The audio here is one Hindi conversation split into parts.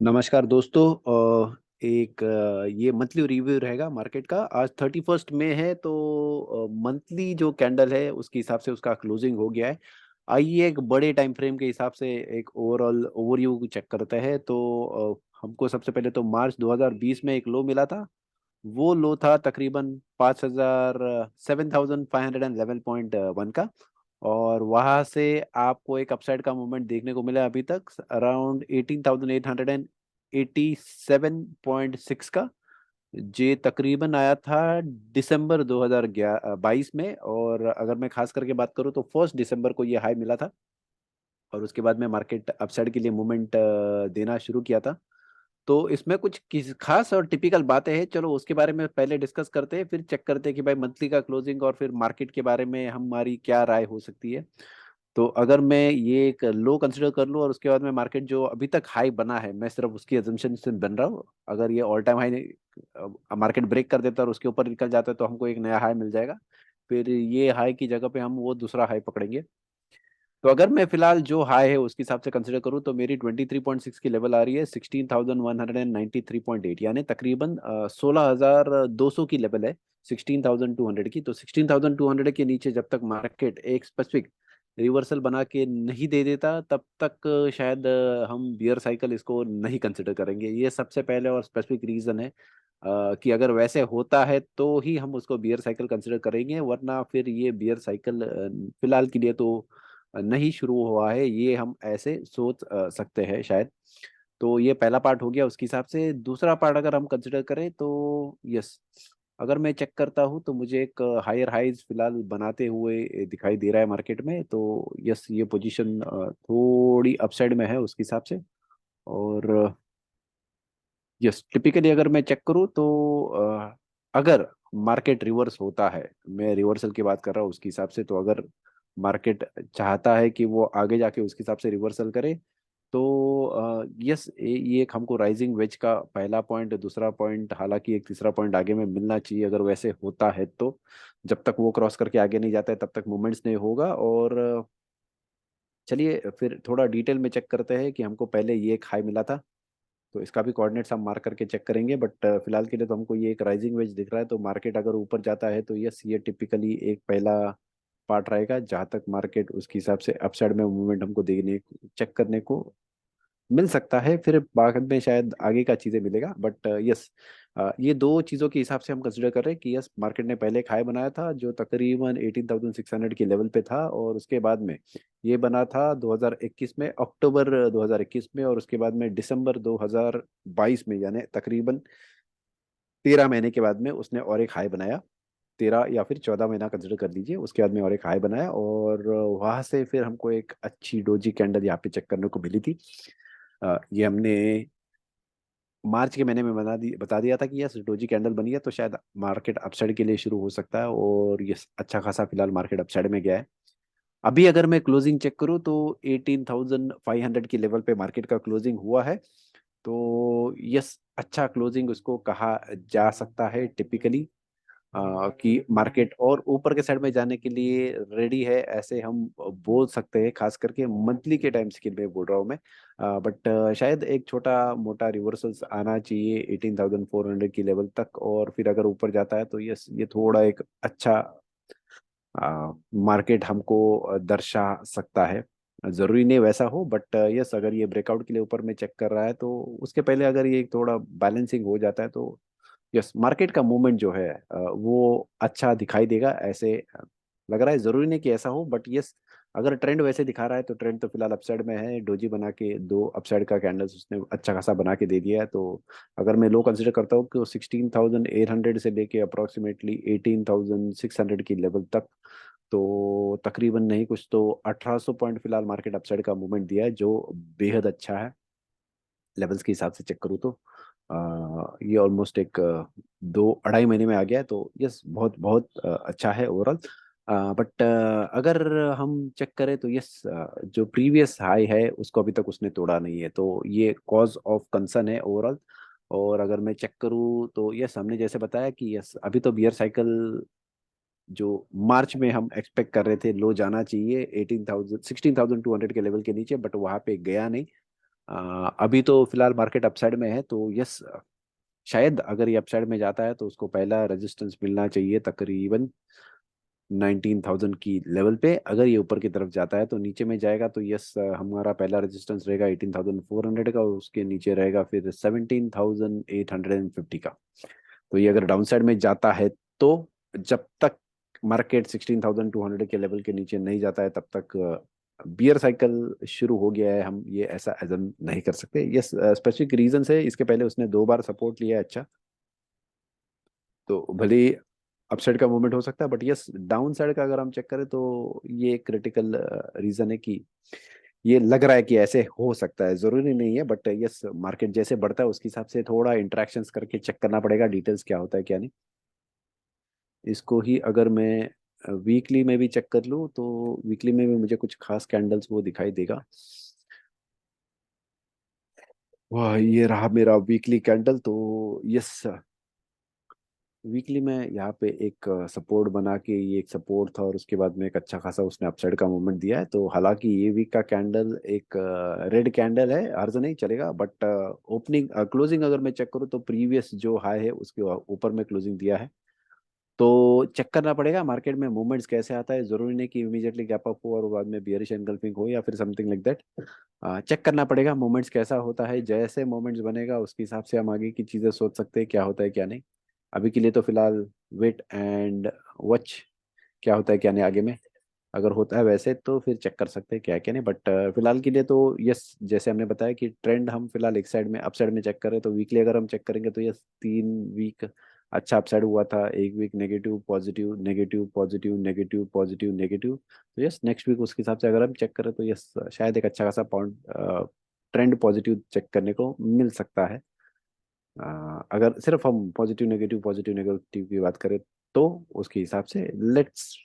नमस्कार दोस्तों। ये मंथली रिव्यू रहेगा मार्केट का। आज 31 मई है तो मंथली जो कैंडल है उसके हिसाब से उसका क्लोजिंग हो गया है। आइए एक बड़े टाइम फ्रेम के हिसाब से एक ओवरऑल ओवरव्यू चेक करते हैं। तो हमको सबसे पहले तो मार्च 2020 में एक लो मिला था। वो लो था तकरीबन 5,000 7,511.1 का। और वहां से आपको एक अपसाइड का मूवमेंट देखने को मिला अभी तक अराउंड 18,887.6 का। ये तकरीबन आया था दिसंबर 2022 में। और अगर मैं खास करके बात करूं तो 1 दिसंबर को ये हाई मिला था। और उसके बाद में मार्केट अपसाइड के लिए मूवमेंट देना शुरू किया था। तो इसमें कुछ किस खास और टिपिकल बातें हैं, चलो उसके बारे में पहले डिस्कस करते हैं, फिर चेक करते हैं कि भाई मंथली का क्लोजिंग और फिर मार्केट के बारे में हमारी क्या राय हो सकती है। तो अगर मैं ये एक लो कंसिडर कर लूँ और उसके बाद में मार्केट जो अभी तक हाई बना है मैं सिर्फ उसकी अजम्पशन से बन रहा हूँ। अगर ये all time high market break कर देता है और उसके ऊपर निकल जाता है तो हमको एक नया हाई मिल जाएगा। फिर ये हाई की जगह पे हम वो दूसरा हाई पकड़ेंगे। तो अगर मैं फिलहाल जो हाई है उसके हिसाब से कंसिडर करूं तो मेरी 23.6 की लेवल आ रही है 16,193.8, यानी तकरीबन 16,200 की लेवल है 16,200 की। तो 16,200 के नीचे जब तक मार्केट एक स्पेसिफिक रिवर्सल बना के नहीं दे देता तब तक शायद हम बियर साइकिल इसको नहीं कंसिडर करेंगे। ये सबसे पहले और स्पेसिफिक रीजन है कि अगर वैसे होता है तो ही हम उसको बियर साइकिल कंसिडर करेंगे, वरना फिर ये बियर साइकिल फिलहाल के लिए तो नहीं शुरू हुआ है, ये हम ऐसे सोच सकते हैं शायद। तो ये पहला पार्ट हो गया। उसके हिसाब से दूसरा पार्ट अगर हम कंसिडर करें तो यस, अगर मैं चेक करता हूँ तो मुझे एक हायर हाइज फिलहाल बनाते हुए दिखाई दे रहा है मार्केट में। तो यस, ये पोजीशन थोड़ी अपसाइड में है उसके हिसाब से। और यस, टिपिकली अगर मैं चेक करूँ तो अगर मार्केट रिवर्स होता है, मैं रिवर्सल की बात कर रहा हूँ उसके हिसाब से, तो अगर मार्केट चाहता है कि वो आगे जाके उसके हिसाब से रिवर्सल करे तो यस, ये एक हमको राइजिंग वेज का पहला पॉइंट, दूसरा पॉइंट, हालांकि एक तीसरा पॉइंट आगे में मिलना चाहिए अगर वैसे होता है तो। जब तक वो क्रॉस करके आगे नहीं जाता है तब तक मूवमेंट्स नहीं होगा। और चलिए फिर थोड़ा डिटेल में चेक करते हैं कि हमको पहले ये एक हाई मिला था तो इसका भी कोऑर्डिनेट्स हम मार्क करके चेक करेंगे। बट फिलहाल के लिए तो हमको ये एक राइजिंग वेज दिख रहा है। तो मार्केट अगर ऊपर जाता है तो यस, ये टिपिकली एक पहला पार्ट रहेगा जहां तक मार्केट उसके हिसाब से अपसाइड में मूवमेंट हमको देखने चेक करने को मिल सकता है। फिर बाद में शायद आगे का चीजें मिलेगा। बट यस, ये दो चीजों के हिसाब से हम कंसिडर कर रहे हैं कि यस, मार्केट ने पहले एक हाई बनाया था जो तकरीबन 18,600 के लेवल पे था। और उसके बाद में ये बना था 2021 में, अक्टूबर 2021 में। और उसके बाद में दिसंबर 2022 में, यानी तकरीबन 13 महीने के बाद में उसने और एक हाई बनाया। 13 या फिर 14 महीना कंसिडर कर लीजिए। उसके बाद में और एक हाई बनाया और वहां से फिर हमको एक अच्छी डोजी कैंडल यहाँ पे चेक करने को मिली थी। ये हमने मार्च के महीने में बता दिया था कि यस, डोजी कैंडल बनी है तो शायद मार्केट अपसाइड के लिए शुरू हो सकता है। और यस, अच्छा खासा फिलहाल मार्केट अपसाइड में गया है। अभी अगर मैं क्लोजिंग चेक करूँ तो 18,500 की लेवल पे मार्केट का क्लोजिंग हुआ है। तो यस, अच्छा क्लोजिंग उसको कहा जा सकता है टिपिकली, कि मार्केट और ऊपर के साइड में जाने के लिए रेडी है, ऐसे हम बोल सकते हैं। खास करके मंथली के टाइम्स के लिए बोल रहा हूँ मैं। बट शायद एक छोटा मोटा रिवर्सल्स आना चाहिए 18,400 की लेवल तक। और फिर अगर ऊपर जाता है तो यस, ये थोड़ा एक अच्छा मार्केट हमको दर्शा सकता है। जरूरी नहीं वैसा हो, बट यस, अगर ये ब्रेकआउट के लिए ऊपर में चेक कर रहा है तो उसके पहले अगर ये थोड़ा बैलेंसिंग हो जाता है तो यस, मार्केट का मूवमेंट जो है वो अच्छा दिखाई देगा ऐसे लग रहा है। जरूरी नहीं कि ऐसा हो, बट यस, अगर ट्रेंड वैसे दिखा रहा है तो ट्रेंड तो फिलहाल अपसाइड में है। डोजी बना के दो अपसाइड का कैंडल्स उसने अच्छा खासा बना के दे दिया है। तो अगर मैं लो कंसिडर करता हूँ कि 16,800 से लेके अप्रोक्सीमेटली 18,600 की लेवल तक, तो तकरीबन नहीं कुछ तो 1,800 पॉइंट फिलहाल मार्केट अपसाइड का मूवमेंट दिया है जो बेहद अच्छा है लेवल्स के हिसाब से चेक करूँ तो। ये ऑलमोस्ट एक 2 अढ़ाई महीने में आ गया है। तो यस, बहुत बहुत अच्छा है ओवरऑल। बट अगर हम चेक करें तो यस, जो प्रीवियस हाई है उसको अभी तक उसने तोड़ा नहीं है, तो ये कॉज ऑफ कंसर्न है ओवरऑल। और अगर मैं चेक करूँ तो यस, हमने जैसे बताया कि यस, अभी तो बियर साइकिल जो मार्च में हम एक्सपेक्ट कर रहे थे लो जाना चाहिए 18,000 16,200 के लेवल के नीचे, बट वहां पे गया नहीं। अभी तो फिलहाल मार्केट अपसाइड में है, तो यस, शायद अगर ये अपसाइड में जाता है तो उसको पहला रेजिस्टेंस मिलना चाहिए तकरीबन 19,000 की लेवल पे। अगर ये ऊपर की तरफ जाता है तो नीचे में जाएगा तो यस, हमारा पहला रेजिस्टेंस रहेगा 18,400 का, और उसके नीचे रहेगा फिर 17,850 का। तो ये अगर डाउन साइड में जाता है तो जब तक मार्केट 16,200 के लेवल के नीचे नहीं जाता है तब तक बियर साइकिल शुरू हो गया है, हम ये ऐसा एजम नहीं कर सकते। यस, स्पेसिफिक रीजन है, इसके पहले उसने 2 बार सपोर्ट लिया है, अच्छा। तो भले ही अपसाइड का मूवमेंट हो सकता है, बट यस, डाउन साइड का अगर हम चेक करें तो ये क्रिटिकल रीजन है कि ये लग रहा है कि ऐसे हो सकता है, जरूरी नहीं है, बट यस, मार्केट जैसे बढ़ता है उसके हिसाब से थोड़ा इंटरेक्शंस करके चेक करना पड़ेगा डिटेल्स क्या होता है क्या नहीं। इसको ही अगर मैं वीकली में भी चेक कर लूँ तो वीकली में भी मुझे कुछ खास कैंडल्स वो दिखाई देगा। वाह, ये रहा मेरा वीकली कैंडल। तो यस, वीकली में यहाँ पे एक सपोर्ट बना के, ये एक सपोर्ट था और उसके बाद में एक अच्छा खासा उसने अपसाइड का मूवमेंट दिया है। तो हालांकि ये वीक का कैंडल एक रेड कैंडल है, अर्ज नहीं चलेगा, बट ओपनिंग क्लोजिंग अगर मैं चेक करूँ तो प्रीवियस जो हाई है उसके ऊपर में क्लोजिंग दिया है। तो चेक करना पड़ेगा मार्केट में मूवमेंट्स कैसे आता है, जरूरी नहीं कि इमीडिएटली गैप अप हो और बाद में बियरिश एनगल्फिंग हो या फिर समथिंग लाइक दैट। चेक करना पड़ेगा मूवमेंट्स कैसा होता है, जैसे मूवमेंट्स बनेगा उसके हिसाब से हम आगे की चीज़ें सोच सकते हैं क्या होता है क्या नहीं। अभी के लिए तो फिलहाल वेट एंड वॉच क्या होता है क्या नहीं आगे में। अगर होता है वैसे तो फिर चेक कर सकते हैं क्या है क्या नहीं, बट फिलहाल के लिए तो यस, जैसे हमने बताया कि ट्रेंड हम फिलहाल एक साइड में अप साइड में चेक करें, तो वीकली अगर हम चेक करेंगे तो यस, 3 वीक अच्छा अपसाइड हुआ था, एक week negative positive negative positive negative positive negative. तो यस, नेक्स्ट वीक उसके हिसाब से अगर हम चेक करें तो यस, शायद एक अच्छा खासा पॉइंट ट्रेंड पॉजिटिव चेक करने को मिल सकता है। अगर सिर्फ हम पॉजिटिव नेगेटिव की बात करें तो उसके हिसाब से लेट्स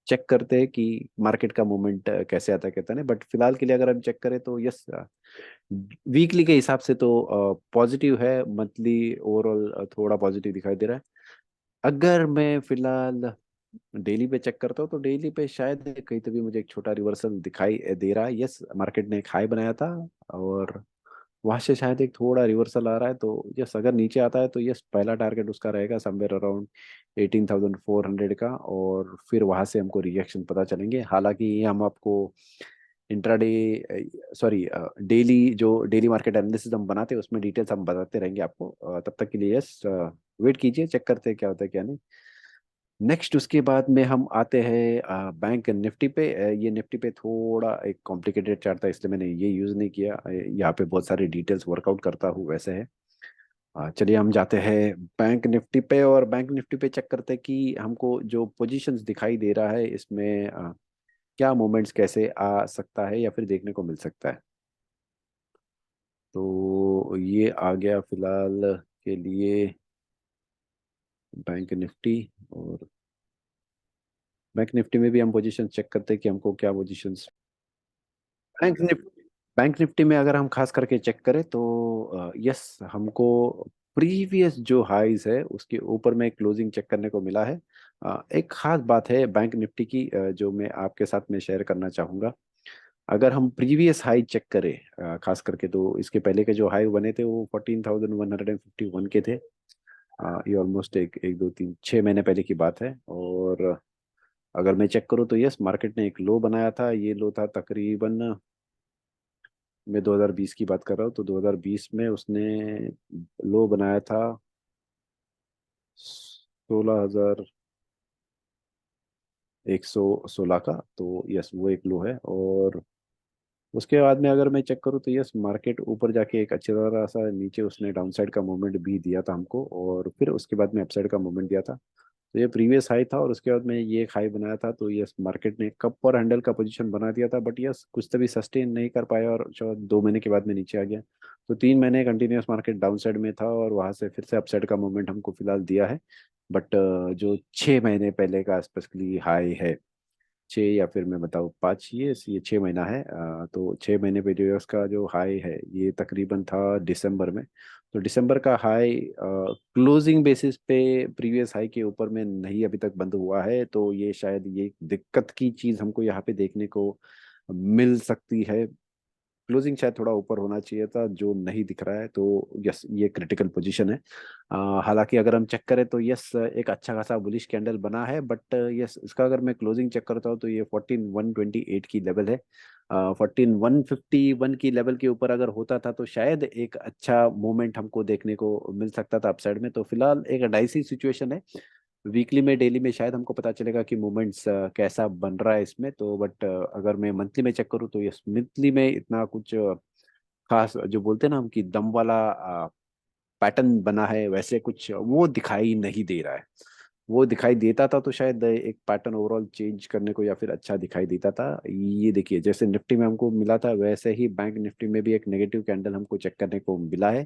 चेक करते हैं कि मार्केट का मूवमेंट कैसे आता है कहता नहीं। बट फिलहाल के लिए अगर हम चेक करें तो यस, वीकली के हिसाब से तो पॉजिटिव है, मंथली ओवरऑल थोड़ा पॉजिटिव दिखाई दे रहा है। अगर मैं फिलहाल डेली पे चेक करता हूँ तो डेली पे शायद कहीं तो भी मुझे एक छोटा रिवर्सल दिखाई दे रहा है। यस, मार्केट ने एक हाई बनाया था और वहां से शायद एक थोड़ा रिवर्सल आ रहा है, तो यस, अगर नीचे आता है तो यस, पहला टारगेट उसका रहेगा समवेयर अराउंड 18,400 का, और फिर वहां से हमको रिएक्शन पता चलेंगे। हालांकि ये हम आपको इंट्राडे, सॉरी, डेली जो डेली मार्केट एनालिसिस हम बनाते हैं उसमें डिटेल्स हम बताते रहेंगे आपको। तब तक के लिए यस, वेट कीजिए, चेक करते हैं क्या होता है क्या नहीं। नेक्स्ट उसके बाद में हम आते हैं बैंक निफ्टी पे। ये निफ्टी पे थोड़ा एक कॉम्प्लिकेटेड चार्ट था इसलिए मैंने ये यूज़ नहीं किया। यहाँ पे बहुत सारी डिटेल्स वर्कआउट करता हूँ वैसे है। चलिए हम जाते हैं बैंक निफ्टी पे, और बैंक निफ्टी पे चेक करते हैं कि हमको जो पोजीशंस दिखाई दे रहा है इसमें क्या मोमेंट्स कैसे आ सकता है या फिर देखने को मिल सकता है। तो ये आ गया फिलहाल के लिए बैंक निफ्टी। और बैंक निफ्टी में भी हम पोजीशन चेक करते हैं कि हमको क्या positions. Bank Nifty bank Nifty में अगर हम खास करके चेक करें तो यस, हमको प्रीवियस जो हाईज है उसके ऊपर में क्लोजिंग चेक करने को मिला है। एक खास बात है बैंक निफ्टी की, जो मैं आपके साथ में शेयर करना चाहूँगा। अगर हम प्रीवियस हाई चेक करें खास करके, तो इसके पहले के जो हाई बने थे वो 14,151 के थे। ये ऑलमोस्ट एक एक दो तीन 6 महीने पहले की बात है। और अगर मैं चेक करूँ तो यस, मार्केट ने एक लो बनाया था, ये लो था तकरीबन, मैं 2020 की बात कर रहा हूँ, तो 2020 में उसने लो बनाया था 16,116 का। तो यस, वो एक लो है। और उसके बाद में अगर मैं चेक करूँ तो यस, मार्केट ऊपर जाके एक अच्छी तरह सा नीचे उसने डाउनसाइड का मूवमेंट भी दिया था हमको, और फिर उसके बाद में अपसाइड का मूवमेंट दिया था। तो ये प्रीवियस हाई था और उसके बाद में ये एक हाई बनाया था, तो यस, मार्केट ने कप और हैंडल का पोजीशन बना दिया था, बट यस, कुछ तभी सस्टेन नहीं कर पाया और शायद 2 महीने के बाद में नीचे आ गया। तो 3 महीने कंटिन्यूस मार्केट डाउन साइड में था और वहां से फिर से अपसाइड का मूवमेंट हमको फिलहाल दिया है। बट जो 6 महीने पहले का स्पेसिफिकली हाई है, 6 या फिर मैं बताऊँ 5, ये 6 महीना है। तो 6 महीने पे जो है उसका जो हाई है ये तकरीबन था दिसंबर में। तो दिसंबर का हाई क्लोजिंग बेसिस पे प्रीवियस हाई के ऊपर में नहीं अभी तक बंद हुआ है, तो ये शायद ये एक दिक्कत की चीज़ हमको यहाँ पे देखने को मिल सकती है। क्लोजिंग शायद थोड़ा ऊपर होना चाहिए था, जो नहीं दिख रहा है। तो यस, ये क्रिटिकल पोजीशन है। हालांकि अगर हम चेक करें तो यस, एक अच्छा खासा बुलिश कैंडल बना है, बट यस, इसका अगर मैं क्लोजिंग चेक करता हूँ तो ये 14,128 की लेवल है। 14,151 की लेवल के ऊपर अगर होता था तो शायद एक अच्छा मूवमेंट हमको देखने को मिल सकता था अपसाइड में। तो फिलहाल एक डाइसी सिचुएशन है। वीकली में, डेली में शायद हमको पता चलेगा कि मूवमेंट्स कैसा बन रहा है इसमें। तो बट अगर मैं मंथली में चेक करूँ तो यस, मंथली में इतना कुछ खास जो बोलते हैं ना हम कि दम वाला पैटर्न बना है, वैसे कुछ वो दिखाई नहीं दे रहा है। वो दिखाई देता था तो शायद एक पैटर्न ओवरऑल चेंज करने को या फिर अच्छा दिखाई देता था। ये देखिए, जैसे निफ्टी में हमको मिला था वैसे ही बैंक निफ्टी में भी एक नेगेटिव कैंडल हमको चेक करने को मिला है।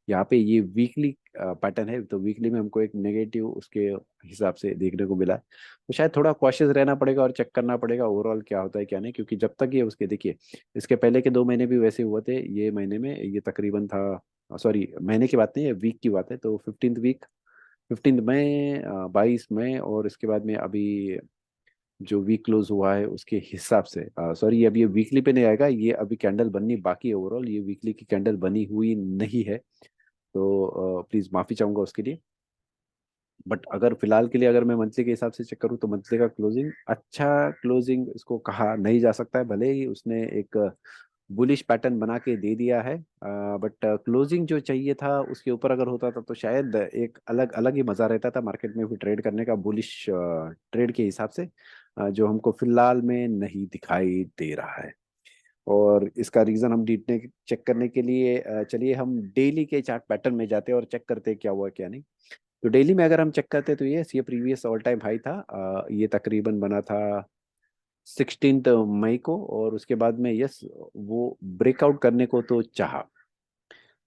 यहाँ पे ये वीकली पैटर्न है, तो वीकली में हमको एक नेगेटिव उसके हिसाब से देखने को मिला है। तो शायद थोड़ा कॉशियस रहना पड़ेगा और चेक करना पड़ेगा ओवरऑल क्या होता है क्या नहीं, क्योंकि जब तक ये उसके देखिए, इसके पहले के 2 महीने भी वैसे हुए थे। ये महीने में ये तकरीबन था, सॉरी महीने की बात नहीं है, वीक की बात है। तो 15th वीक, 15 मई, 22 मई, और इसके बाद में अभी जो वीक क्लोज हुआ है उसके हिसाब से, सॉरी अब ये वीकली पे नहीं आएगा, ये अभी कैंडल बननी बाकी है। ओवरऑल ये वीकली की कैंडल बनी हुई नहीं है, तो प्लीज़ माफ़ी चाहूँगा उसके लिए। बट अगर फिलहाल के लिए अगर मैं मंथली के हिसाब से चेक करूँ तो मंथली का क्लोजिंग अच्छा क्लोजिंग इसको कहा नहीं जा सकता है, भले ही उसने एक बुलिश पैटर्न बना के दे दिया है। बट क्लोजिंग जो चाहिए था उसके ऊपर अगर होता था तो शायद एक अलग अलग ही मजा रहता था मार्केट में भी ट्रेड करने का, बुलिश ट्रेड के हिसाब से, जो हमको फिलहाल में नहीं दिखाई दे रहा है। और इसका रीजन हम डीटने चेक करने के लिए चलिए हम डेली के चार्ट पैटर्न में जाते हैं और चेक करते हैं क्या हुआ क्या नहीं। तो डेली में अगर हम चेक करते हैं तो ये प्रीवियस ऑल टाइम हाई था। ये तकरीबन बना था 16 मई को, और उसके बाद में यस, वो ब्रेकआउट करने को तो चाहा,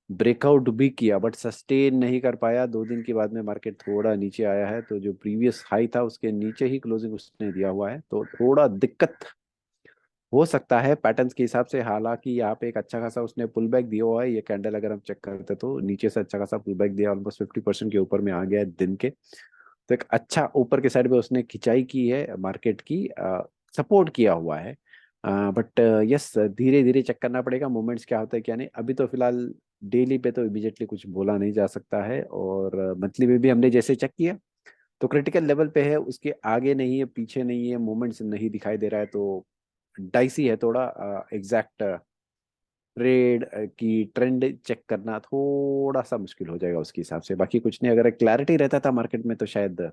ब्रेकआउट भी किया, बट सस्टेन नहीं कर पाया। 2 दिन के बाद में मार्केट थोड़ा नीचे आया है, तो जो प्रीवियस हाई था उसके नीचे ही क्लोजिंग उसने दिया हुआ है, तो थोड़ा दिक्कत हो सकता है पैटर्न्स के हिसाब से। हालांकि यहाँ पे एक अच्छा खासा उसने पुल बैक दिया हुआ है। ये कैंडल अगर हम चेक करते तो नीचे से अच्छा खासा पुल बैक दिया, ऑलमोस्ट 50% के ऊपर में आ गया है दिन के। तो एक अच्छा ऊपर के साइड पे उसने खिंचाई की है मार्केट की, सपोर्ट किया हुआ है। बट यस, धीरे धीरे चेक करना पड़ेगा मूवमेंट्स क्या होता है क्या नहीं। अभी तो फिलहाल डेली पे तो इमीडिएटली कुछ बोला नहीं जा सकता है, और मंथली में भी हमने जैसे चेक किया तो क्रिटिकल लेवल पे है, उसके आगे नहीं है, पीछे नहीं है, मूवमेंट्स नहीं दिखाई दे रहा है। तो डाइसी है थोड़ा, एग्जैक्ट ट्रेड की ट्रेंड चेक करना थोड़ा सा मुश्किल हो जाएगा उसके हिसाब से। बाकी कुछ नहीं, अगर क्लैरिटी रहता था मार्केट में तो शायद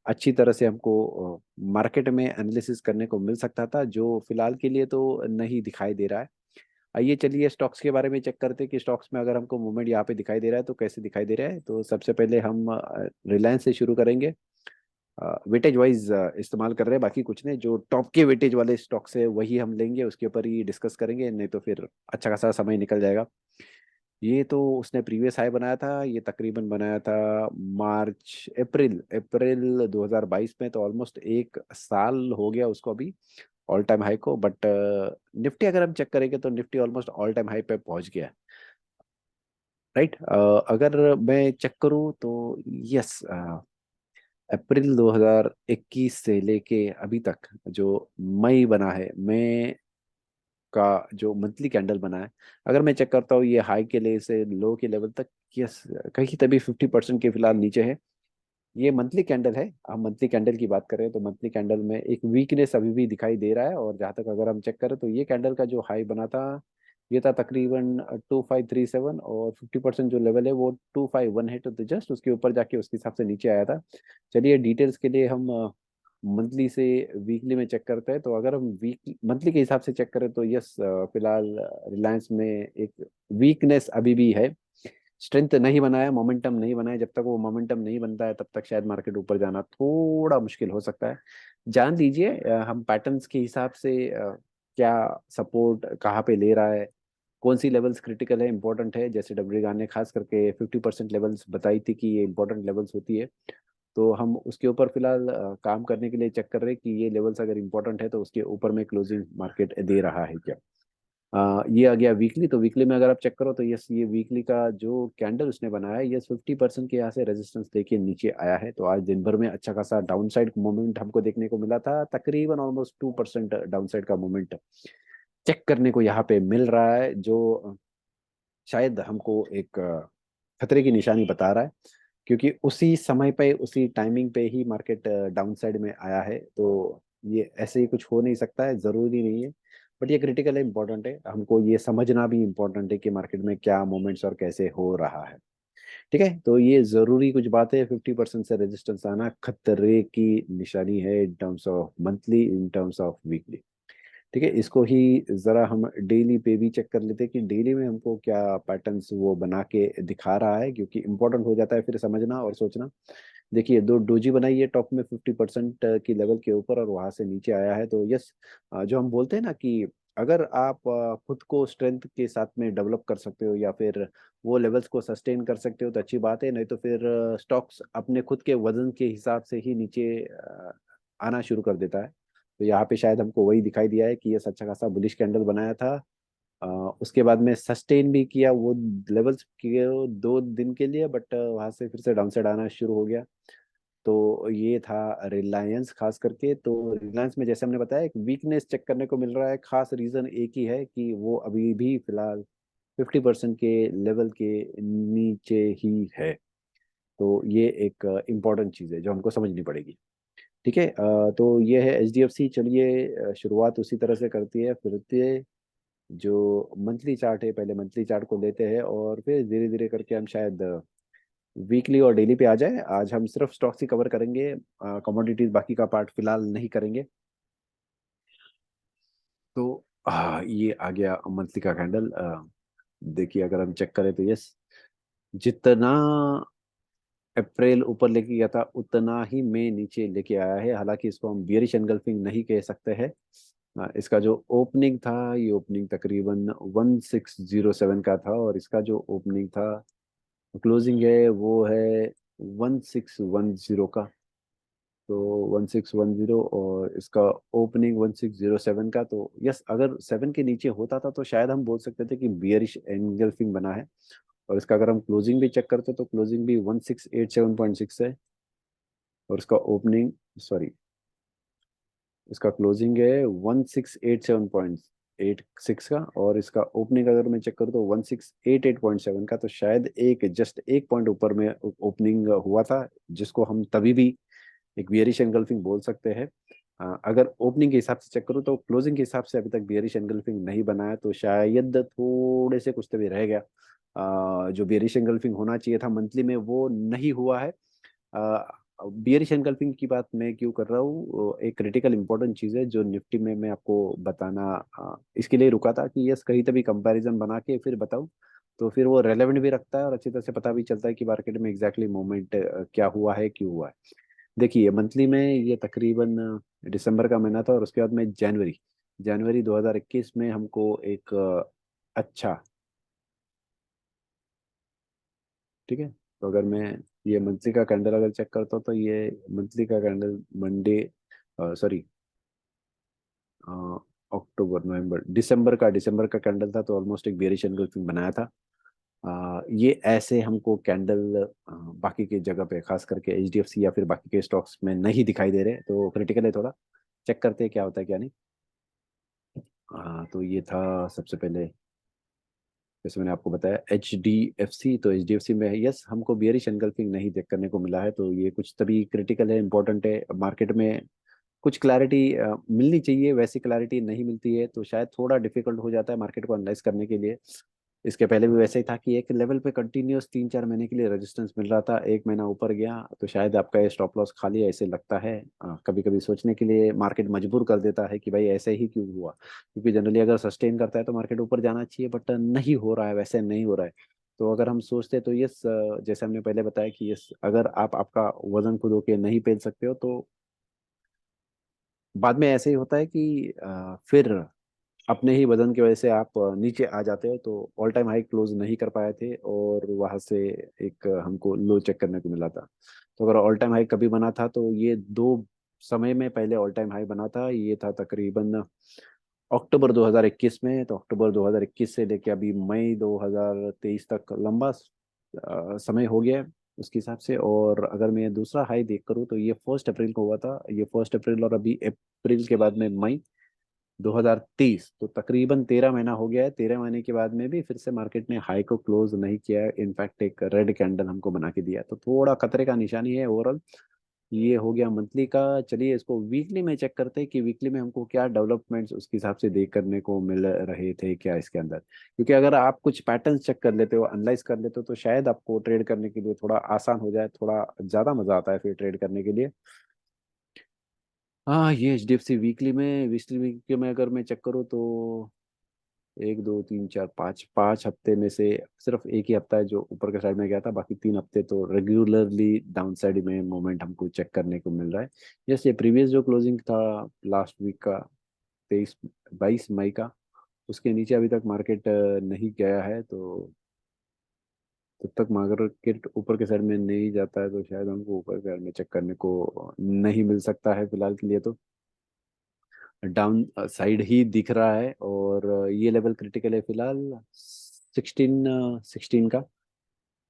अच्छी तरह से हमको मार्केट में एनालिसिस करने को मिल सकता था, जो फिलहाल के लिए तो नहीं दिखाई दे रहा है। आइए चलिए स्टॉक्स के बारे में चेक करते हैं कि स्टॉक्स में अगर हमको मूवमेंट यहाँ पे दिखाई दे रहा है तो कैसे दिखाई दे रहा है। तो सबसे पहले हम रिलायंस से शुरू करेंगे। वेटेज वाइज इस्तेमाल कर रहे हैं, बाकी कुछ नहीं, जो टॉप के वेटेज वाले स्टॉक्स है वही हम लेंगे, उसके ऊपर ही डिस्कस करेंगे, नहीं तो फिर अच्छा खासा समय निकल जाएगा। ये तो उसने प्रीवियस हाई बनाया था, ये तकरीबन बनाया था मार्च अप्रैल अप्रैल 2022 में, तो ऑलमोस्ट 1 साल हो गया उसको अभी ऑल टाइम हाई को। बट निफ्टी अगर हम चेक करेंगे तो Nifty almost all time high पे पहुंच गया है, राइट। अगर मैं चेक करूं तो यस, अप्रैल 2021 से लेके अभी तक जो मई बना है, मई का जो मंथली कैंडल बना है, अगर मैं चेक करता हूँ ये हाई के लिए से लो के लेवल तक, यस, कहीं तभी 50% के फिलहाल नीचे है। ये मंथली कैंडल है, हम मंथली कैंडल की बात करें तो मंथली कैंडल में एक वीकनेस अभी भी दिखाई दे रहा है। और जहाँ तक अगर हम चेक करें तो ये कैंडल का जो हाई बना था ये था तकरीबन 2537, और 50% जो लेवल है वो 251 है, तो जस्ट उसके ऊपर जाके उसके हिसाब से नीचे आया था। चलिए डिटेल्स के लिए हम मंथली से वीकली में चेक करते हैं। तो अगर हम वीक मंथली के हिसाब से चेक करें तो यस, फिलहाल रिलायंस में एक वीकनेस अभी भी है, स्ट्रेंथ नहीं बनाया, मोमेंटम नहीं बनाया। जब तक वो मोमेंटम नहीं बनता है तब तक शायद मार्केट ऊपर जाना थोड़ा मुश्किल हो सकता है। जान लीजिए हम पैटर्न्स के हिसाब से क्या सपोर्ट कहाँ पे ले रहा है, कौन सी लेवल्स क्रिटिकल है, इंपॉर्टेंट है। जैसे डब्ल्यू ने खास करके 50% लेवल्स बताई थी कि ये इंपॉर्टेंट लेवल्स होती है, तो हम उसके ऊपर फिलहाल काम करने के लिए चेक कर रहे हैं कि ये लेवल्स अगर इंपॉर्टेंट है तो उसके ऊपर में क्लोजिंग मार्केट दे रहा है क्या। ये आ गया वीकली। तो वीकली में अगर आप चेक करो तो यस, ये वीकली का जो कैंडल उसने बनाया है यस, 50% के यहाँ से रेजिस्टेंस लेके नीचे आया है। तो आज दिन भर में अच्छा खासा डाउन साइड मूवमेंट हमको देखने को मिला था, तकरीबन ऑलमोस्ट 2% डाउन साइड का मूवमेंट चेक करने को यहाँ पे मिल रहा है, जो शायद हमको एक खतरे की निशानी बता रहा है, क्योंकि उसी समय पे उसी टाइमिंग पे ही मार्केट डाउन साइड में आया है। तो ये ऐसे ही कुछ हो नहीं सकता है, जरूरी नहीं है, बट ये क्रिटिकल है, इंपॉर्टेंट है, हमको ये समझना भी इंपॉर्टेंट है कि मार्केट में क्या मूवमेंट्स और कैसे हो रहा है। ठीक है, तो ये जरूरी कुछ बातें, 50% से रेजिस्टेंस आना खतरे की निशानी है, in terms of monthly, in terms of weekly. ठीक है, इसको ही जरा हम डेली पे भी चेक कर लेते हैं कि डेली में हमको क्या पैटर्न्स वो बना के दिखा रहा है, क्योंकि इंपॉर्टेंट हो जाता है फिर समझना और सोचना। देखिए, दो डोजी बनाई है टॉप में 50% की लेवल के ऊपर, और वहां से नीचे आया है, तो यस, जो हम बोलते हैं ना कि अगर आप खुद को स्ट्रेंथ के साथ में डेवलप कर सकते हो या फिर वो लेवल्स को सस्टेन कर सकते हो तो अच्छी बात है, नहीं तो फिर स्टॉक्स अपने खुद के वजन के हिसाब से ही नीचे आना शुरू कर देता है। तो यहाँ पे शायद हमको वही दिखाई दिया है कि ये अच्छा खासा बुलिश कैंडल बनाया था, अ, उसके बाद में सस्टेन भी किया वो लेवल्स किए 2 दिन के लिए, बट वहां से फिर से डाउन साइड आना शुरू हो गया। तो ये था रिलायंस खास करके। तो रिलायंस में जैसे हमने बताया एक वीकनेस चेक करने को मिल रहा है, खास रीजन एक ही है कि वो अभी भी फिलहाल 50% के लेवल के नीचे ही है। तो ये एक इम्पॉर्टेंट चीज़ है जो हमको समझनी पड़ेगी। ठीक है, तो ये है एचडीएफसी। चलिए, शुरुआत उसी तरह से करती है फिरते, जो मंथली चार्ट है, पहले मंथली चार्ट को लेते हैं और फिर धीरे धीरे करके हम शायद वीकली और डेली पे आ जाए। आज हम सिर्फ स्टॉक्स ही कवर करेंगे, कमोडिटीज बाकी का पार्ट फिलहाल नहीं करेंगे। तो ये आ गया मंथली का कैंडल। देखिए, अगर हम चेक करें तो यस, जितना अप्रैल ऊपर लेके गया था उतना ही मई नीचे लेके आया है। हालांकि इसको हम बियरिश एनगल्फिंग नहीं कह सकते हैं। इसका जो ओपनिंग था, ये ओपनिंग तकरीबन 1607 का था, और इसका जो ओपनिंग था, क्लोजिंग है वो है 1610 का। तो 1610, और इसका ओपनिंग 1607 का। तो यस, अगर 7 के नीचे होता था तो शायद हम बोल सकते थे कि बियरिश एंगल्फिंग बना है। और इसका अगर हम क्लोजिंग भी चेक करते तो क्लोजिंग भी 1687.6 है, और इसका ओपनिंग, सॉरी, इसका क्लोजिंग है 1687.86 का, और इसका ओपनिंग अगर मैं चेक करूँ तो 1688.7 का। तो शायद एक जस्ट एक पॉइंट ऊपर में ओपनिंग हुआ था, जिसको हम तभी भी एक बियरिश एनगल्फिंग बोल सकते हैं। अगर ओपनिंग के हिसाब से चेक करूँ तो क्लोजिंग के हिसाब से अभी तक बियरिश एनगल्फिंग नहीं बना है, तो शायद थोड़े से कुछ तो भी रह गया। जो बियरिश एनगल्फिंग होना चाहिए था मंथली में वो नहीं हुआ है। बियरिश एनगल्फिंग की बात मैं क्यों कर रहा हूँ, एक क्रिटिकल इंपॉर्टेंट चीज़ है जो निफ्टी में मैं आपको बताना इसके लिए रुका था कि यस, कहीं तभी कंपैरिजन बना के फिर बताऊँ, तो फिर वो रेलेवेंट भी रखता है और अच्छी तरह से पता भी चलता है कि मार्केट में एग्जैक्टली मूवमेंट क्या हुआ है, क्यों हुआ है। देखिए, मंथली में ये तकरीबन दिसंबर का महीना था, और उसके बाद में जनवरी जनवरी 2021 में हमको एक अच्छा, ठीक है, तो अगर मैं ये मंथली का कैंडल अगर चेक करता हूँ तो ये मंथली का कैंडल मंडे, सॉरी, अक्टूबर नवंबर दिसंबर का कैंडल था, तो ऑलमोस्ट एक बेरिश एंगल्फिंग बनाया था। ये ऐसे हमको कैंडल बाकी की जगह पे, खास करके एचडीएफसी या फिर बाकी के स्टॉक्स में नहीं दिखाई दे रहे, तो क्रिटिकल है थोड़ा। चेक करते हैं क्या होता है क्या नहीं। तो ये था सबसे पहले, जैसे मैंने आपको बताया, एच डी एफ सी। तो एच डी एफ सी में यस, हमको बियरिश एनगल्फिंग नहीं देख करने को मिला है, तो ये कुछ तभी क्रिटिकल है, इंपॉर्टेंट है। मार्केट में कुछ क्लैरिटी मिलनी चाहिए, वैसी क्लैरिटी नहीं मिलती है, तो शायद थोड़ा डिफिकल्ट हो जाता है मार्केट को एनालाइज करने के लिए। इसके पहले भी वैसे ही था कि एक लेवल पे कंटिन्यूअस 3-4 महीने के लिए रेजिस्टेंस मिल रहा था, एक महीना ऊपर गया तो शायद आपका ये स्टॉप लॉस खाली है, ऐसे लगता है। कभी कभी सोचने के लिए मार्केट मजबूर कर देता है कि भाई ऐसे ही क्यों हुआ, क्योंकि जनरली अगर सस्टेन करता है तो मार्केट ऊपर जाना चाहिए, बट नहीं हो रहा है, वैसे नहीं हो रहा है। तो अगर हम सोचते तो यस, जैसे हमने पहले बताया कि यस, अगर आप आपका वजन खुद होके नहीं पेल सकते हो तो बाद में ऐसे ही होता है कि फिर अपने ही वजन की वजह से आप नीचे आ जाते हो। तो ऑल टाइम हाई क्लोज नहीं कर पाए थे, और वहां से एक हमको लो चेक करने को मिला था। तो अगर ऑल टाइम हाई कभी बना था तो ये दो समय में पहले ऑल टाइम हाई बना था, ये था तकरीबन अक्टूबर 2021 में। तो अक्टूबर 2021 से लेके अभी मई 2023 तक लंबा समय हो गया है उसके हिसाब से। और अगर मैं दूसरा हाई देख करूँ तो ये 1 अप्रैल को हुआ था, ये 1 अप्रैल, और अभी अप्रैल के बाद में मई, 2030, तो तकरीबन 13 महीना हो गया है। 13 महीने के बाद में भी फिर से मार्केट ने हाई को क्लोज नहीं किया है, इनफैक्ट एक रेड कैंडल हमको बना के दिया, तो थोड़ा खतरे का निशानी है ओवरऑल। ये हो गया मंथली का। चलिए इसको वीकली में चेक करते हैं कि वीकली में हमको क्या डेवलपमेंट्स उसके हिसाब से देख करने को मिल रहे थे क्या इसके अंदर। क्योंकि अगर आप कुछ पैटर्न्स चेक कर लेते हो, एनालाइज कर लेते हो, तो शायद आपको ट्रेड करने के लिए थोड़ा आसान हो जाए, थोड़ा ज़्यादा मज़ा आता है फिर ट्रेड करने के लिए। हाँ, ये HDFC वीकली में अगर मैं चेक करूँ तो 1 2 3 4 5 5 हफ्ते में से सिर्फ एक ही हफ्ता है जो ऊपर के साइड में गया था, बाकी 3 हफ्ते तो रेगुलरली डाउन साइड में मोमेंट हमको चेक करने को मिल रहा है। जैसे प्रीवियस जो क्लोजिंग था लास्ट वीक का, 22 22 मई का, उसके नीचे अभी तक मार्केट नहीं गया है। तो जब तक मार्केट ऊपर के साइड में नहीं जाता है तो शायद हमको ऊपर के साइड में चेक करने को नहीं मिल सकता है फिलहाल के लिए। तो डाउन साइड ही दिख रहा है, और ये लेवल क्रिटिकल है फिलहाल 16 का।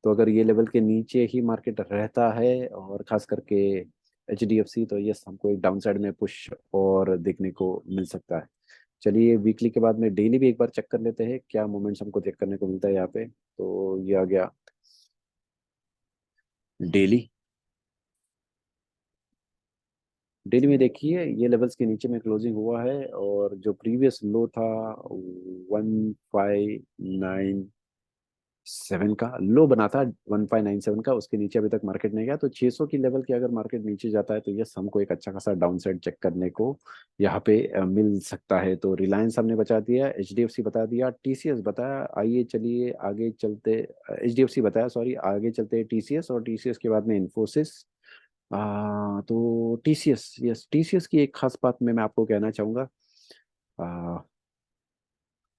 तो अगर ये लेवल के नीचे ही मार्केट रहता है, और खास करके HDFC, तो यस हमको एक डाउन साइड में पुश और देखने को मिल सकता है। चलिए वीकली के बाद में डेली भी एक बार चेक कर लेते हैं क्या मोमेंट्स हमको चेक करने को मिलता है यहाँ पे। तो ये आ गया डेली। डेली में देखिए ये लेवल्स के नीचे में क्लोजिंग हुआ है, और जो प्रीवियस लो था 1597 का लो बना था, 1597 का, उसके नीचे अभी तक मार्केट नहीं गया। तो 600 की लेवल के अगर मार्केट नीचे जाता है तो यस हमको एक अच्छा खासा डाउन साइड चेक करने को यहाँ पे मिल सकता है। तो रिलायंस हमने बता दिया, HDFC बता दिया, TCS बताया। आइए चलिए आगे चलते, HDFC बताया सॉरी, आगे चलते TCS, और TCS के बाद में इन्फोसिस। तो TCS, यस TCS की एक खास बात मैं आपको कहना चाहूँगा।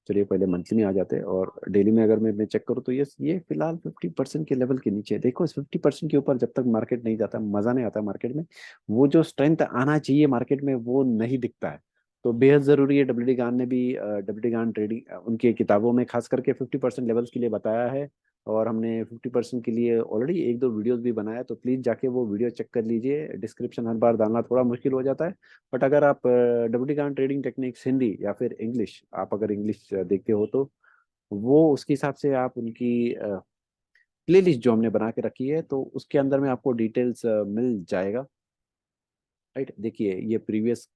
चलिए पहले मंथली में आ जाते हैं, और डेली में अगर मैं चेक करूँ तो ये फिलहाल 50% के लेवल के नीचे है। देखो इस 50% के ऊपर जब तक मार्केट नहीं जाता मजा नहीं आता मार्केट में। वो जो स्ट्रेंथ आना चाहिए मार्केट में वो नहीं दिखता है। तो बेहद जरूरी है, डब्ल्यू डी गान ने भी, डब्ल्यू डी गान ट्रेडिंग उनकी किताबों में खास करके 50% लेवल्स के लिए बताया है। और हमने 50% के लिए ऑलरेडी एक दो वीडियोस भी बनाया, तो प्लीज जाके वो वीडियो चेक कर लीजिए। डिस्क्रिप्शन हर बार डालना थोड़ा मुश्किल हो जाता है, बट अगर आप डब्ल्यूटी ट्रेडिंग टेक्निक्स हिंदी या फिर इंग्लिश, आप अगर इंग्लिश देखते हो तो वो उसके हिसाब से आप उनकी प्ले लिस्ट जो हमने बना के रखी है तो उसके अंदर में आपको डिटेल्स मिल जाएगा। राइट, देखिए ये प्रीवियस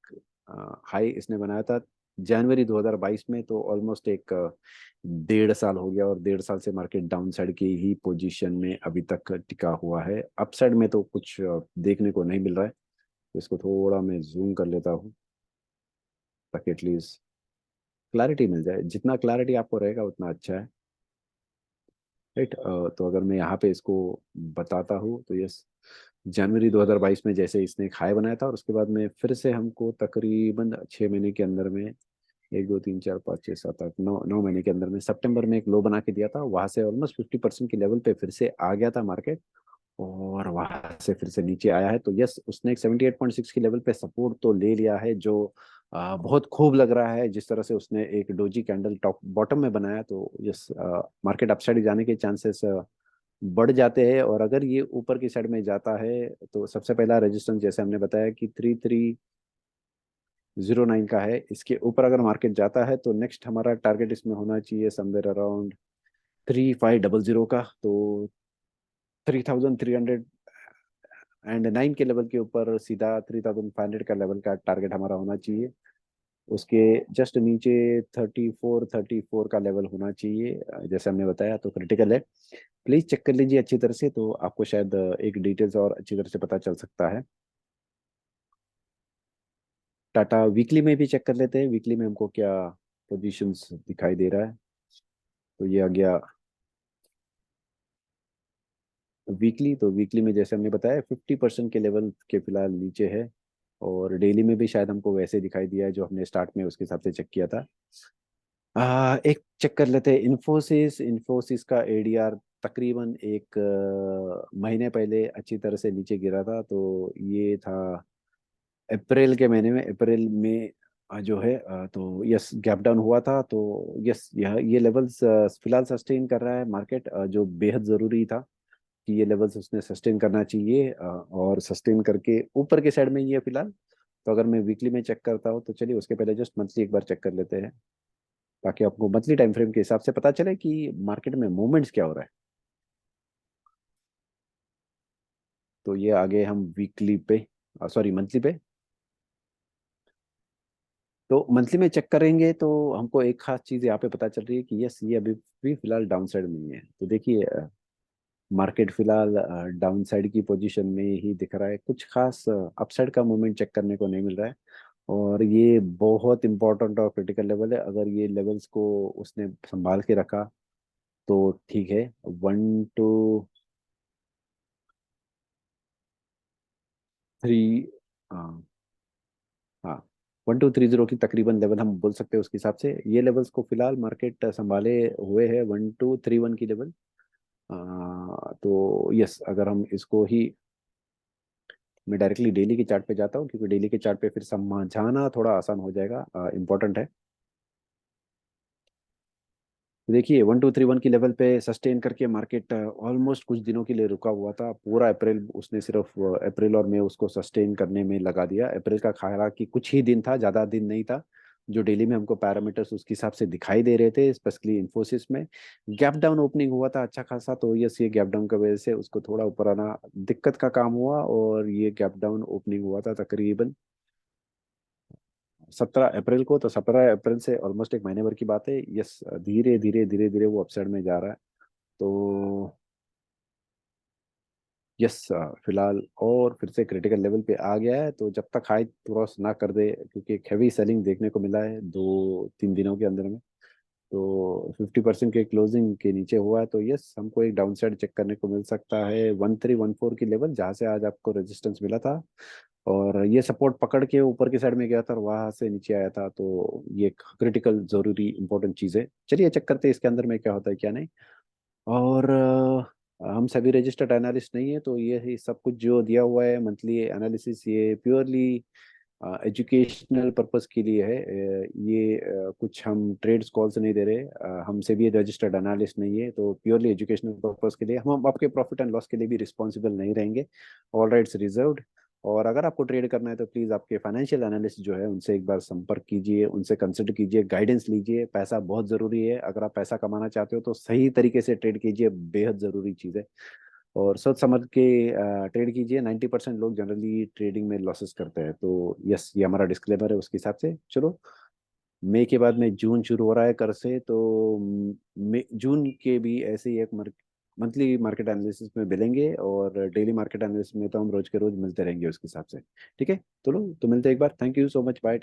हाई इसने बनाया था जनवरी 2022 में, तो ऑलमोस्ट एक 1.5 साल हो गया, और 1.5 साल से मार्केट डाउन साइड की ही पोजीशन में अभी तक टिका हुआ है। अप साइड में तो कुछ देखने को नहीं मिल रहा है। तो इसको थोड़ा मैं जूम कर लेता हूँ ताकि एटलीस्ट क्लैरिटी मिल जाए। जितना क्लैरिटी आपको रहेगा उतना अच्छा है। राइट, तो अगर मैं यहाँ पे इसको बताता हूँ तो यस जनवरी 2022 में जैसे इसने एक हाई बनाया था, और उसके बाद में फिर से हमको तकरीबन 6 महीने के अंदर में, 1 2 3 4 5 6 7 8 9 9 महीने के अंदर में सितंबर में एक लो बना के दिया था। वहां से ऑलमोस्ट 50% के लेवल पे फिर से आ गया था मार्केट, और वहां से फिर से नीचे आया है। तो यस उसने एक 78.6 की लेवल पे सपोर्ट तो ले लिया है, जो बहुत खूब लग रहा है जिस तरह से उसने एक डोजी कैंडल टॉप बॉटम में बनाया। तो यस मार्केट अपसाइड जाने के चांसेस बढ़ जाते हैं, और अगर ये ऊपर की साइड में जाता है तो सबसे पहला रेजिस्टेंस जैसे हमने बताया कि 3309 का है। इसके ऊपर अगर मार्केट जाता है तो नेक्स्ट हमारा टारगेट इसमें होना चाहिए समवेयर अराउंड 3500 का। तो 3309 के लेवल के ऊपर सीधा 3500 का लेवल का टारगेट हमारा होना चाहिए। उसके जस्ट नीचे 3434 का लेवल होना चाहिए, जैसे हमने बताया तो क्रिटिकल है। प्लीज चेक कर लीजिए अच्छी तरह से, तो आपको शायद एक डिटेल्स और अच्छी तरह से पता चल सकता है। टाटा वीकली में भी चेक कर लेते हैं, वीकली में हमको क्या पोजीशंस दिखाई दे रहा है। तो ये आ गया वीकली। तो वीकली में जैसे हमने बताया 50% के लेवल के फिलहाल नीचे है, और डेली में भी शायद हमको वैसे दिखाई दिया है जो हमने स्टार्ट में उसके हिसाब से चेक किया था। एक चेक कर लेते हैं इन्फोसिस। इन्फोसिस का ADR तकरीबन एक महीने पहले अच्छी तरह से नीचे गिरा था। तो ये था अप्रैल के महीने में, अप्रैल में जो है तो यस गैप डाउन हुआ था। तो यस ये लेवल्स फिलहाल सस्टेन कर रहा है मार्केट, जो बेहद ज़रूरी था कि ये लेवल्स उसने सस्टेन करना चाहिए, और सस्टेन करके ऊपर के साइड में ये फिलहाल तो अगर मैं वीकली में चेक करता हूँ तो चलिए उसके पहले जस्ट मंथली एक बार चेक कर लेते हैं, ताकि आपको मंथली टाइम फ्रेम के हिसाब से पता चले कि मार्केट में मूवमेंट्स क्या हो रहा है। तो ये आगे हम वीकली पे, सॉरी मंथली पे। तो मंथली में चेक करेंगे तो हमको एक खास चीज यहाँ पे पता चल रही है कि यस, ये अभी भी फिलहाल डाउन साइड में ही है। तो देखिए मार्केट फिलहाल डाउन साइड की पोजीशन में ही दिख रहा है, कुछ खास अपसाइड का मूवमेंट चेक करने को नहीं मिल रहा है। और ये बहुत इंपॉर्टेंट और क्रिटिकल लेवल है, अगर ये लेवल्स को उसने संभाल के रखा तो ठीक है। 1 2 3, हाँ हाँ, 1 2 3 0 की तकरीबन लेवल हम बोल सकते हैं उसके हिसाब से। ये लेवल्स को फिलहाल मार्केट संभाले हुए है, 1 2 3 1 की लेवल। तो यस, अगर हम इसको ही, मैं डायरेक्टली डेली के चार्ट पे जाता हूँ क्योंकि डेली के चार्ट पे फिर समझाना थोड़ा आसान हो जाएगा, इंपॉर्टेंट है। देखिए 1 2 3 1 की लेवल पे सस्टेन करके मार्केट ऑलमोस्ट कुछ दिनों के लिए रुका हुआ था, पूरा अप्रैल उसने सिर्फ अप्रैल और मई उसको सस्टेन करने में लगा दिया। अप्रैल का हालांकि कुछ ही दिन था, ज़्यादा दिन नहीं था, जो डेली में हमको पैरामीटर्स उसके हिसाब से दिखाई दे रहे थे, स्पेशली इन्फोसिस में गैप डाउन ओपनिंग हुआ था अच्छा खासा। तो यस, ये गैप डाउन की वजह से उसको थोड़ा ऊपर आना दिक्कत का काम हुआ, और ये गैप डाउन ओपनिंग हुआ था तकरीबन 17 अप्रैल को। तो 17 अप्रैल से ऑलमोस्ट एक महीने भर की बात है। यस, धीरे धीरे धीरे धीरे वो अपसाइड में जा रहा है। तो यस, फिलहाल और फिर से क्रिटिकल लेवल पे आ गया है, तो जब तक हाई क्रॉस ना कर दे, क्योंकि एक हैवी सेलिंग देखने को मिला है 2 3 दिनों के अंदर में, तो 50% के क्लोजिंग के नीचे हुआ है। तो यस, हमको एक डाउन साइड चेक करने को मिल सकता है 1 3 1 4 की लेवल, जहाँ से आज आपको रेजिस्टेंस मिला था, और ये सपोर्ट पकड़ के ऊपर की साइड में गया था और वहां से नीचे आया था। तो ये एक क्रिटिकल जरूरी इंपॉर्टेंट चीज़ है। चलिए चेक करते हैं इसके अंदर में क्या होता है क्या नहीं। और हम सभी रजिस्टर्ड एनालिस्ट नहीं है, तो ये ही सब कुछ जो दिया हुआ है मंथली एनालिसिस, ये प्योरली एजुकेशनल पर्पस के लिए है। ये कुछ हम ट्रेड्स कॉल से नहीं दे रहे, हमसे भी रजिस्टर्ड एनालिस्ट नहीं है, तो प्योरली एजुकेशनल पर्पस के लिए हम आपके प्रॉफिट एंड लॉस के लिए भी रिस्पॉन्सिबल नहीं रहेंगे। All rights reserved. और अगर आपको ट्रेड करना है तो प्लीज़ आपके फाइनेंशियल एनालिस्ट जो है उनसे एक बार संपर्क कीजिए, उनसे कंसल्ट कीजिए, गाइडेंस लीजिए। पैसा बहुत ज़रूरी है, अगर आप पैसा कमाना चाहते हो तो सही तरीके से ट्रेड कीजिए, बेहद ज़रूरी चीज़ है। और सोच समझ के ट्रेड कीजिए। 90% लोग जनरली ट्रेडिंग में लॉसेस करते हैं। तो यस, ये हमारा डिस्क्लेमर है उसके हिसाब से। चलो, मई के बाद में जून शुरू हो रहा है कर से, तो जून के भी ऐसे ही एक मंथली मार्केट एनालिसिस में मिलेंगे, और डेली मार्केट एनालिसिस में तो हम रोज के रोज मिलते रहेंगे उसके हिसाब से। ठीक है, चलो तो मिलते हैं एक बार। Thank you so much, bye.